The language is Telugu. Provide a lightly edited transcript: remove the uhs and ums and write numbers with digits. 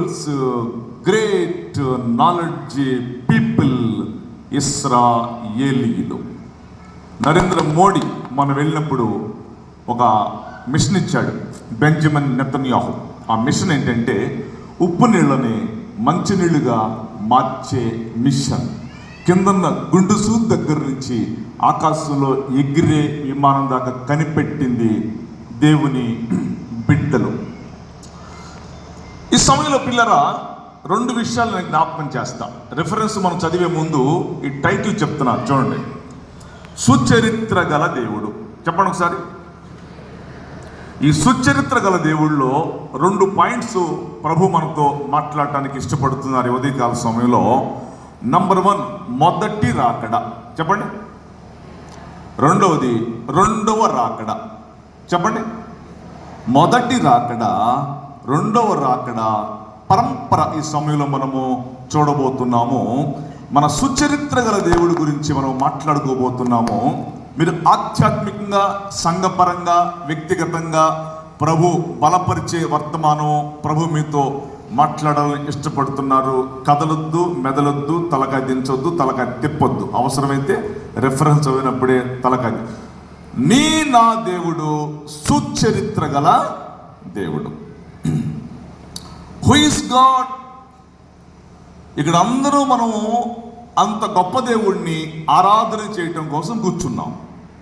పీపుల్స్, గ్రేట్ నాలెడ్జ్ పీపుల్, ఇశ్రాయేలీయులు. నరేంద్ర మోడీ మనం వెళ్ళినప్పుడు ఒక మిషన్ ఇచ్చాడు, బెంజమిన్ నెతన్యాహు. ఆ మిషన్ ఏంటంటే ఉప్పు నీళ్ళని మంచినీళ్ళుగా మార్చే మిషన్. కిందన్న గుండుసు దగ్గర నుంచి ఆకాశంలో ఎగిరే విమానం దాకా కనిపెట్టింది దేవుని బిడ్డలు. ఈ సమయంలో పిల్లరా, 2 విషయాలు నేను జ్ఞాపకం చేస్తా. రిఫరెన్స్ మనం చదివే ముందు ఈ టైటిల్ చెప్తున్నా చూడండి. సుచరిత్ర గల దేవుడు. చెప్పండి ఒకసారి. ఈ సుచరిత్ర గల దేవుళ్ళలో 2 పాయింట్స్ ప్రభు మనతో మాట్లాడటానికి ఇష్టపడుతున్నారు ఉదయకాల సమయంలో. నంబర్ 1, మొదటి రాకడ. చెప్పండి. రెండవది, రెండవ రాకడ. చెప్పండి. మొదటి రాకడ, రెండవ రాకడ పరంపర ఈ సమయంలో మనము చూడబోతున్నాము. మన సుచరిత్ర గల దేవుడి గురించి మనం మాట్లాడుకోబోతున్నాము. మీరు ఆధ్యాత్మికంగా, సంఘపరంగా, వ్యక్తిగతంగా ప్రభు బలపరిచే వర్తమానం ప్రభు మీతో మాట్లాడాలని ఇష్టపడుతున్నారు. కదలొద్దు, మెదలొద్దు, తలకాయ దించొద్దు, తలకాయ తిప్పొద్దు. అవసరమైతే రెఫరెన్స్ చదివినప్పుడే తలకాయ. నా దేవుడు సుచరిత్ర గల దేవుడు. Who is God? ఇక్కడ అందరూ మనము అంత గొప్ప దేవుడిని ఆరాధన చేయటం కోసం కూర్చున్నాం.